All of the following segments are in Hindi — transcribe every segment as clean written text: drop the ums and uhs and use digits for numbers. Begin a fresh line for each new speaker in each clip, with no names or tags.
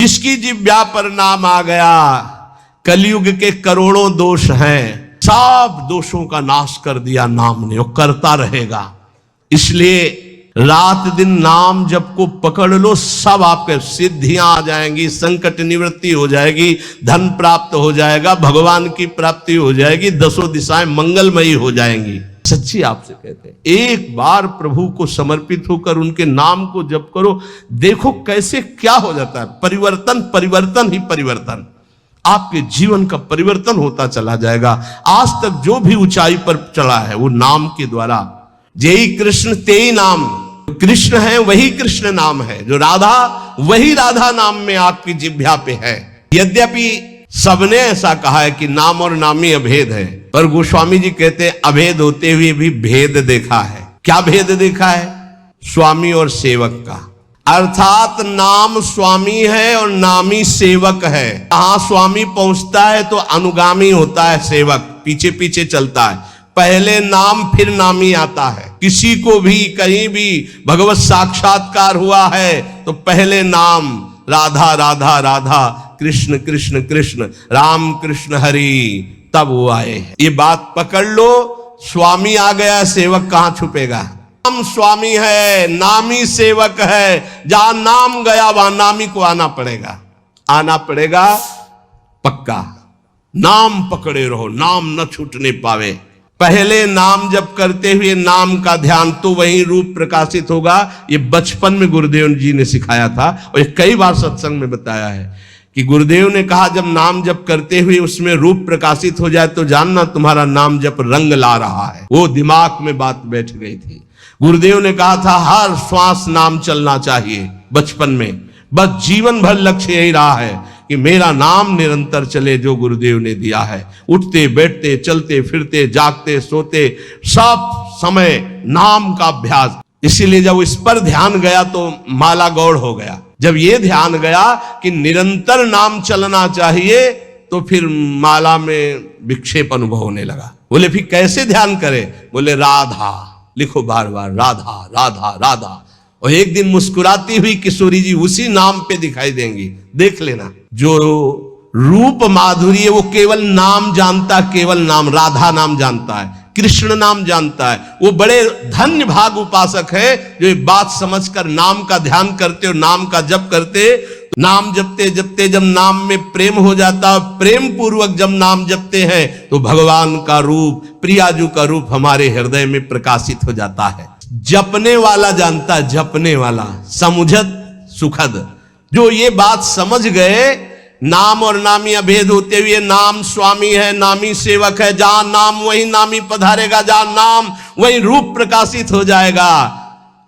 जिसकी जिह्वा पर नाम आ गया, कलयुग के करोड़ों दोष हैं, सब दोषों का नाश कर दिया नाम ने, वो करता रहेगा। इसलिए रात दिन नाम जप को पकड़ लो, सब आपके सिद्धियां आ जाएंगी, संकट निवृत्ति हो जाएगी, धन प्राप्त हो जाएगा, भगवान की प्राप्ति हो जाएगी, दसों दिशाएं मंगलमयी हो जाएंगी। सच्ची आपसे कहते हैं, एक बार प्रभु को समर्पित होकर उनके नाम को जप करो, देखो कैसे क्या हो जाता है। परिवर्तन परिवर्तन ही परिवर्तन, आपके जीवन का परिवर्तन होता चला जाएगा। आज तक जो भी ऊंचाई पर चला है वो नाम के द्वारा। जेई कृष्ण तेई नाम, कृष्ण है वही कृष्ण नाम है, जो राधा वही राधा नाम में आपकी जिह्वा पे है। यद्यपि सबने ऐसा कहा है कि नाम और नामी अभेद है, पर गोस्वामी जी कहते हैं अभेद होते हुए भी भेद देखा है। क्या भेद देखा है? स्वामी और सेवक का, अर्थात नाम स्वामी है और नामी सेवक है। कहां स्वामी पहुंचता है तो अनुगामी होता है सेवक, पीछे पीछे चलता है। पहले नाम फिर नामी आता है। किसी को भी कहीं भी भगवत साक्षात्कार हुआ है तो पहले नाम राधा राधा राधा, कृष्ण कृष्ण कृष्ण, राम कृष्ण हरि, तब वो आए। ये बात पकड़ लो, स्वामी आ गया, सेवक कहां छुपेगा। नाम स्वामी है, नामी सेवक है। जहां नाम गया वहां नामी को आना पड़ेगा, आना पड़ेगा पक्का। नाम पकड़े रहो, नाम न छूटने पावे। पहले नाम जब करते हुए नाम का ध्यान, तो वही रूप प्रकाशित होगा। ये बचपन में गुरुदेव जी ने सिखाया था और ये कई बार सत्संग में बताया है कि गुरुदेव ने कहा जब नाम जप करते हुए उसमें रूप प्रकाशित हो जाए तो जानना तुम्हारा नाम जप रंग ला रहा है। वो दिमाग में बात बैठ गई थी। गुरुदेव ने कहा था हर श्वास नाम चलना चाहिए बचपन में, बस जीवन भर लक्ष्य यही रहा है कि मेरा नाम निरंतर चले, जो गुरुदेव ने दिया है। उठते बैठते चलते फिरते जागते सोते सब समय नाम का अभ्यास। इसीलिए जब इस पर ध्यान गया तो माला गौड़ हो गया। जब ये ध्यान गया कि निरंतर नाम चलना चाहिए तो फिर माला में विक्षेप अनुभव होने लगा। बोले फिर कैसे ध्यान करें? बोले राधा लिखो, बार बार राधा राधा राधा। और एक दिन मुस्कुराती हुई किशोरी जी उसी नाम पे दिखाई देंगी, देख लेना। जो रूप माधुरी है वो केवल नाम जानता, केवल नाम, राधा नाम जानता है, कृष्ण नाम जानता है। वो बड़े धन्य भाग उपासक है जो ये बात समझकर नाम का ध्यान करते और नाम का जप करते। नाम जपते जपते जब नाम में प्रेम हो जाता, प्रेम पूर्वक जब नाम जपते हैं तो भगवान का रूप, प्रियाजू का रूप हमारे हृदय में प्रकाशित हो जाता है। जपने वाला जानता है, जपने वाला, समुझत सुखद। जो ये बात समझ गए, नाम और नामी अभेद होते हुए नाम स्वामी है, नामी सेवक है। जहां नाम वही नामी पधारेगा, जहां नाम वही रूप प्रकाशित हो जाएगा।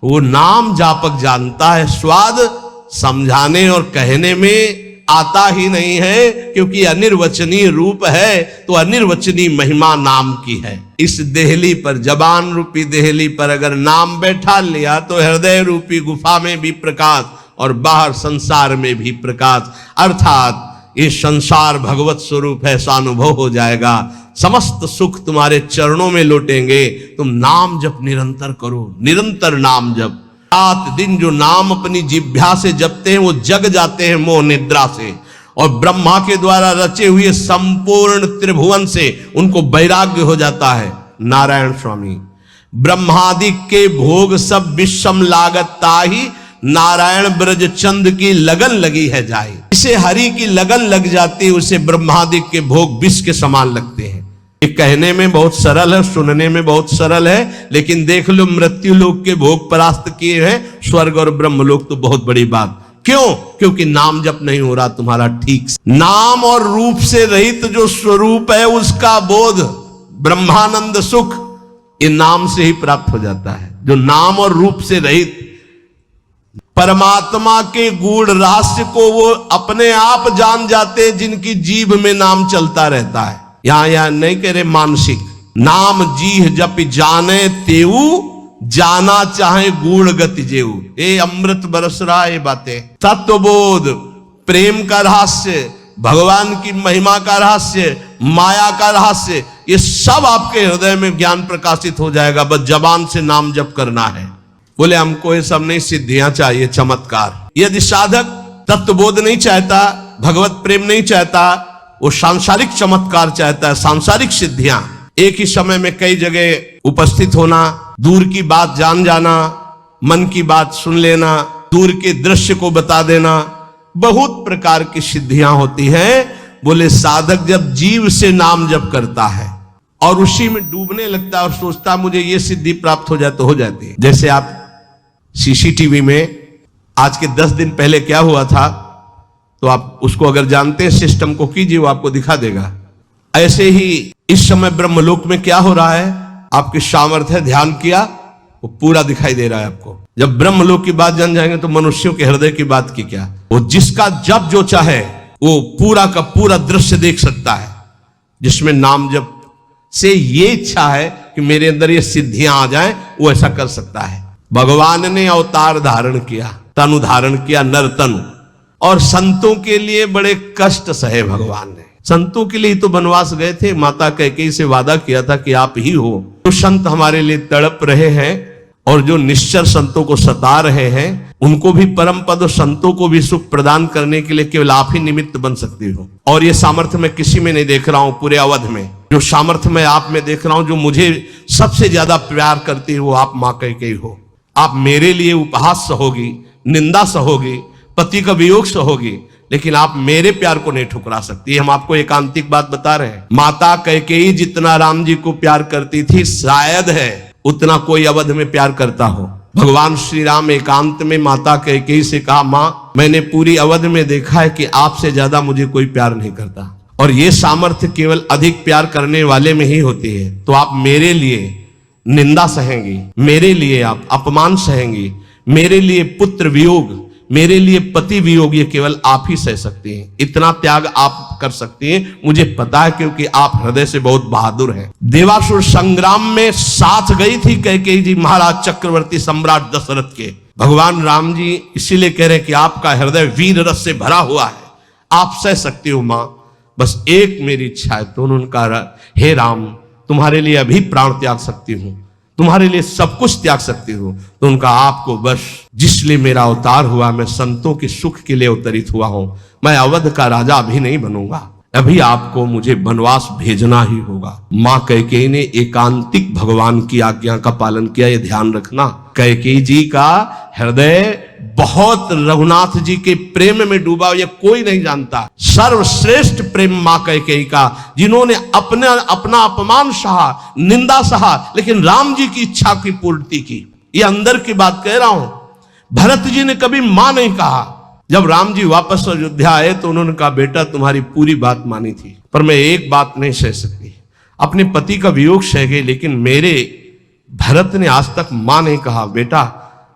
वो नाम जापक जानता है, स्वाद समझाने और कहने में आता ही नहीं है, क्योंकि अनिर्वचनीय रूप है तो अनिर्वचनीय महिमा नाम की है। इस देहली पर, जबान रूपी देहली पर अगर नाम बैठा लिया तो हृदय रूपी गुफा में भी प्रकाश और बाहर संसार में भी प्रकाश, अर्थात ये संसार भगवत स्वरूप है, ऐसा अनुभव हो जाएगा। समस्त सुख तुम्हारे चरणों में लौटेंगे। तुम नाम जप निरंतर करो, निरंतर नाम जप। रात दिन जो नाम अपनी जिह्वा से जपते हैं वो जग जाते हैं मोह निद्रा से, और ब्रह्मा के द्वारा रचे हुए संपूर्ण त्रिभुवन से उनको वैराग्य हो जाता है। नारायण स्वामी, ब्रह्मादि के भोग सब विषम लागत ताही, नारायण ब्रज चंद की लगन लगी है जाई। इसे हरि की लगन लग जाती है, उसे ब्रह्मादि के भोग विष के समान लगते हैं। ये कहने में बहुत सरल है, सुनने में बहुत सरल है, लेकिन देख लो मृत्यु लोक के भोग परास्त किए हैं, स्वर्ग और ब्रह्म लोक तो बहुत बड़ी बात। क्यों? क्योंकि नाम जप नहीं हो रहा तुम्हारा ठीक से। नाम और रूप से रहित जो स्वरूप है उसका बोध, ब्रह्मानंद सुख, ये नाम से ही प्राप्त हो जाता है। जो नाम और रूप से रहित परमात्मा के गूढ़ रहस्य को वो अपने आप जान जाते हैं, जिनकी जीभ में नाम चलता रहता है। यहां नहीं कह रहे मानसिक, नाम जीह जप जाने तेऊ, जाना चाहे गूढ़ गति जेऊ। ये अमृत बरस रहा है, ये बातें तत्वबोध, प्रेम का रहस्य, भगवान की महिमा का रहस्य, माया का रहस्य, ये सब आपके हृदय में ज्ञान प्रकाशित हो जाएगा। बस जबान से नाम जप करना है। बोले हमको ये सब नहीं, सिद्धियां चाहिए, चमत्कार। यदि साधक तत्वबोध नहीं चाहता, भगवत प्रेम नहीं चाहता, वो सांसारिक चमत्कार चाहता है, सांसारिक सिद्धियां, एक ही समय में कई जगह उपस्थित होना, दूर की बात जान जाना, मन की बात सुन लेना, दूर के दृश्य को बता देना, बहुत प्रकार की सिद्धियां होती हैं। बोले साधक जब जीव से नाम जप करता है और उसी में डूबने लगता है और सोचता मुझे ये सिद्धि प्राप्त हो जाए तो हो जाती है। जैसे आप सीसीटीवी में आज के 10 दिन पहले क्या हुआ था, तो आप उसको अगर जानते हैं सिस्टम को कीजिए, वो आपको दिखा देगा। ऐसे ही इस समय ब्रह्मलोक में क्या हो रहा है, आपके सामर्थ्य है, ध्यान किया, वो पूरा दिखाई दे रहा है आपको। जब ब्रह्मलोक की बात जान जाएंगे तो मनुष्यों के हृदय की बात की क्या, वो जिसका जब जो चाहे वो पूरा का पूरा दृश्य देख सकता है, जिसमें नाम जप से ये इच्छा है कि मेरे अंदर ये सिद्धियां आ जाएं, वो ऐसा कर सकता है। भगवान ने अवतार धारण किया, तनु धारण किया, नर तनु, और संतों के लिए बड़े कष्ट सहे भगवान ने। संतों के लिए तो वनवास गए थे, माता कैकेयी से वादा किया था कि आप ही हो जो संत हमारे लिए तड़प रहे हैं और जो निश्चर संतों को सता रहे हैं, उनको भी परम पद, संतों को भी सुख प्रदान करने के लिए केवल आप ही निमित्त बन सकती हो। और ये सामर्थ्य मैं किसी में नहीं देख रहा हूं, पूरे अवध में जो सामर्थ्य मैं आप में देख रहा हूं, जो मुझे सबसे ज्यादा प्यार करती है वो आप मां कैकेयी हो। आप मेरे लिए उपहास सहोगी, निंदा सहोगी, पति का वियोग सहोगी, लेकिन आप मेरे प्यार को नहीं ठुकरा सकती। हम आपको एकांतिक बात बता रहे हैं। माता कैकेयी जितना राम जी को प्यार करती थी, शायद है उतना कोई अवध में प्यार करता हो। भगवान श्री राम एकांत में माता कैकेयी से कहा, मां मैंने पूरी अवध में देखा है कि आपसे ज्यादा मुझे कोई प्यार नहीं करता, और ये सामर्थ्य केवल अधिक प्यार करने वाले में ही होती है। तो आप मेरे लिए निंदा सहेंगी, मेरे लिए आप अपमान सहेंगी, मेरे लिए पुत्र वियोग, मेरे लिए पति वियोग, ये केवल आप ही सह सकती हैं। इतना त्याग आप कर सकती हैं, मुझे पता है, क्योंकि आप हृदय से बहुत बहादुर हैं। देवासुर संग्राम में साथ गई थी कैकेयी जी महाराज चक्रवर्ती सम्राट दशरथ के। भगवान राम जी इसीलिए कह रहे हैं कि आपका हृदय वीर रस से भरा हुआ है, आप सह सकती हो मां, बस एक मेरी इच्छा है। तो उन्होंने कहा, हे राम तुम्हारे लिए अभी प्राण त्याग सकती हूं, तुम्हारे लिए सब कुछ त्याग सकती हूं। तो उनका आपको बस जिसलिए मेरा अवतार हुआ, मैं संतों के सुख के लिए अवतरित हुआ हूं, मैं अवध का राजा अभी नहीं बनूंगा, अभी आपको मुझे वनवास भेजना ही होगा। मां कैकेयी ने एकांतिक भगवान की आज्ञा का पालन किया, ये ध्यान रखना। कैकेयी जी का हृदय बहुत रघुनाथ जी के प्रेम में डूबा, ये कोई नहीं जानता। सर्वश्रेष्ठ प्रेम मां कैकेयी का, जिन्होंने अपना अपमान सहा, निंदा सहा, लेकिन राम जी की इच्छा की पूर्ति की। ये अंदर की बात कह रहा हूं। भरत जी ने कभी मां नहीं कहा। जब राम जी वापस अयोध्या आए तो उन्होंने कहा, बेटा तुम्हारी पूरी बात मानी थी, पर मैं एक बात नहीं सह सकती, अपने पति का वियोग सह गई, लेकिन मेरे भरत ने आज तक मां नहीं कहा। बेटा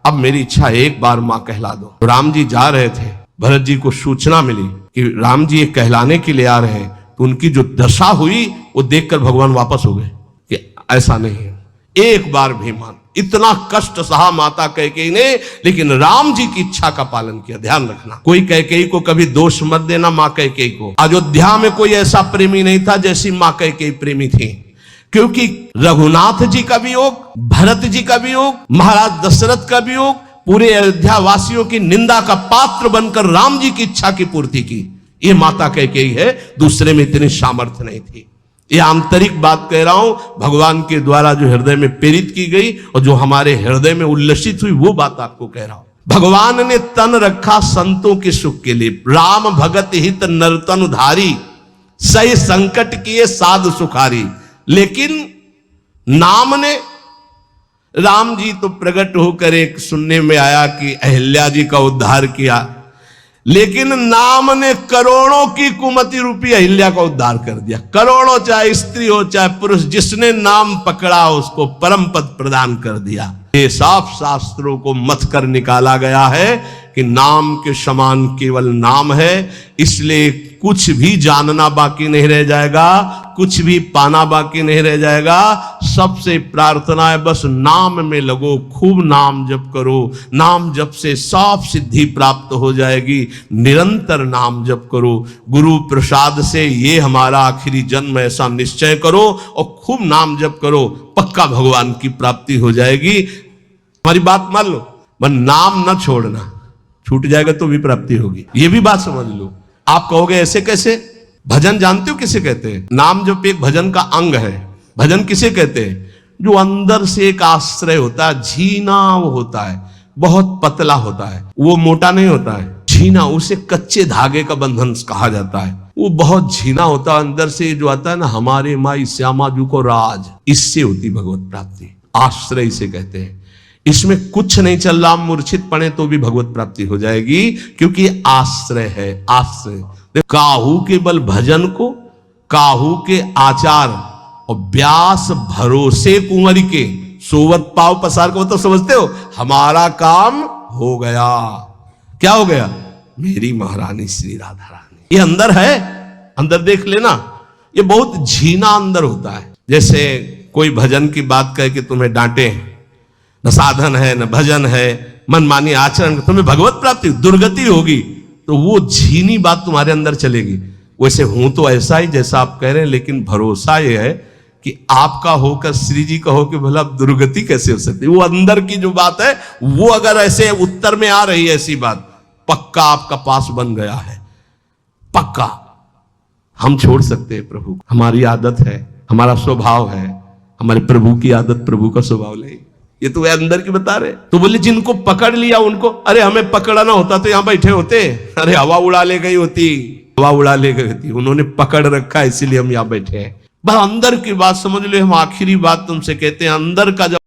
अब मेरी इच्छा एक बार मां कहला दो। तो राम जी जा रहे थे, भरत जी को सूचना मिली कि राम जी ये कहलाने के लिए आ रहे हैं। तो उनकी जो दशा हुई वो देखकर भगवान वापस हो गए कि ऐसा नहीं है, एक बार भी मान। इतना कष्ट सहा माता कैकेयी ने, लेकिन राम जी की इच्छा का पालन किया। ध्यान रखना, कोई कैकेयी को कभी दोष मत देना। मां कैकेयी को अयोध्या में कोई ऐसा प्रेमी नहीं था जैसी मां कैकेयी प्रेमी थी, क्योंकि रघुनाथ जी का वियोग, भरत जी का वियोग, महाराज दशरथ का वियोग, पूरे अयोध्या वासियों की निंदा का पात्र बनकर राम जी की इच्छा की पूर्ति की। ये माता कैकेयी है, दूसरे में इतनी सामर्थ्य नहीं थी। ये आंतरिक बात कह रहा हूं, भगवान के द्वारा जो हृदय में प्रेरित की गई और जो हमारे हृदय में उल्लसित हुई, वो बात आपको कह रहा हूं। भगवान ने तन रखा संतों के सुख के लिए। राम भगत हित नरतन उधारी, सही संकट किए साधु सुखारी। लेकिन नाम ने, राम जी तो प्रकट होकर एक सुनने में आया कि अहिल्या जी का उद्धार किया, लेकिन नाम ने करोड़ों की कुमति रूपी अहिल्या का उद्धार कर दिया। करोड़ों, चाहे स्त्री हो चाहे पुरुष, जिसने नाम पकड़ा उसको परम पद प्रदान कर दिया। ये साफ शास्त्रों को मथ कर निकाला गया है कि नाम के समान केवल नाम है, इसलिए कुछ भी जानना बाकी नहीं रह जाएगा, कुछ भी पाना बाकी नहीं रह जाएगा। सबसे प्रार्थना है बस नाम में लगो, खूब नाम जप करो। नाम जप से सब सिद्धि प्राप्त हो जाएगी। निरंतर नाम जप करो। गुरु प्रसाद से ये हमारा आखिरी जन्म, ऐसा निश्चय करो और खूब नाम जप करो, पक्का भगवान की प्राप्ति हो जाएगी। हमारी बात मान लो, पर नाम न छोड़ना। छूट जाएगा तो भी प्राप्ति होगी, ये भी बात समझ लो। आप कहोगे ऐसे कैसे? भजन जानते हो किसे कहते हैं? नाम जप एक भजन का अंग है। भजन किसे कहते हैं? जो अंदर से एक आश्रय होता है, झीना वो होता है, बहुत पतला होता है, वो मोटा नहीं होता है, झीना, उसे कच्चे धागे का बंधन कहा जाता है। वो बहुत झीना होता है, अंदर से जो आता है ना, हमारे माई श्यामा जू को राज, इससे होती भगवत प्राप्ति। आश्रय इसे कहते हैं। इसमें कुछ नहीं चल रहा, मूर्छित पड़े तो भी भगवत प्राप्ति हो जाएगी, क्योंकि आश्रय है। आश्रय काहू के बल भजन को, काहू के आचार और व्यास भरोसे कुंवर के, सोवत पाव पसार को तो समझते हो, हमारा काम हो गया। क्या हो गया? मेरी महारानी श्री राधा रानी। ये अंदर है, अंदर देख लेना, ये बहुत झीना अंदर होता है। जैसे कोई भजन की बात कहे कि तुम्हें डांटे, न साधन है न भजन है, मनमानी आचरण, तुम्हें भगवत प्राप्ति दुर्गति होगी, तो वो झीनी बात तुम्हारे अंदर चलेगी। वैसे हूं तो ऐसा ही जैसा आप कह रहे हैं, लेकिन भरोसा ये है कि आपका होकर श्री जी का हो कि भला दुर्गति कैसे हो सकती है। वो अंदर की जो बात है, वो अगर ऐसे उत्तर में आ रही है ऐसी बात, पक्का आपका पास बन गया है, पक्का। हम छोड़ सकते हैं प्रभु, हमारी आदत है, हमारा स्वभाव है, हमारे प्रभु की आदत, प्रभु का स्वभाव नहीं। ये तो वे अंदर की बता रहे। तो बोले जिनको पकड़ लिया उनको, अरे हमें पकड़ना होता तो यहां बैठे होते, अरे हवा उड़ा ले गई होती, हवा उड़ा ले गई होती, उन्होंने पकड़ रखा इसीलिए हम यहां बैठे हैं। बस अंदर की बात समझ लो। हम आखिरी बात तुमसे कहते हैं, अंदर का जब